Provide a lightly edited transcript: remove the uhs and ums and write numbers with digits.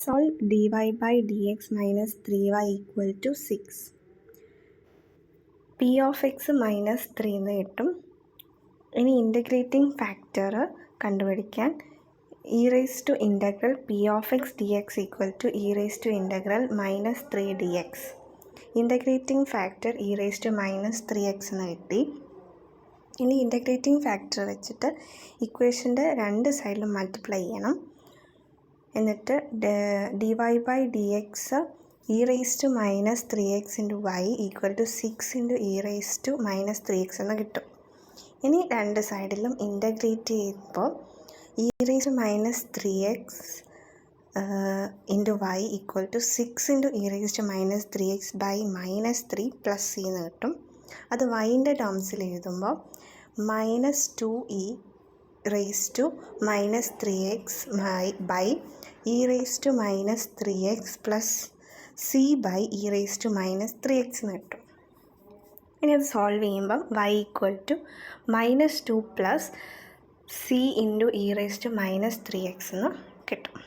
Solve dy by dx minus 3y equal to 6. p of x minus 3 എന്ന് കിട്ടും. ഇനി integrating factor കണ്ടുപിടിക്കാൻ e raise to integral P of X D X equal to e raise to integral minus 3 D X. Integrating factor e raise to minus 3x എന്ന് കിട്ടി. ഇനി integrating factor വെച്ചിട്ട് ഇക്വേഷൻ്റെ രണ്ട് സൈഡിലും മൾട്ടിപ്ലൈ ചെയ്യണം. എന്നിട്ട് D Y by D X e raise to minus 3x into Y equal to 6 into e raise to minus 3x എന്ന് കിട്ടും. ഇനി രണ്ട് സൈഡിലും ഇൻ്റഗ്രേറ്റ് ചെയ്യുമ്പോൾ e raise to minus 3x into Y equal to 6 into e raise to minus 3x by minus 3 plus C എന്ന് കിട്ടും. അത് വൈൻ്റെ ടേംസിൽ എഴുതുമ്പോൾ minus 2e raise to minus 3x by e raise to minus 3x plus C by e raise to minus 3x എന്ന് കിട്ടും. ഇനി അത് സോൾവ് ചെയ്യുമ്പം y equal to minus 2 plus C into e raise to minus 3x എന്ന് കിട്ടും.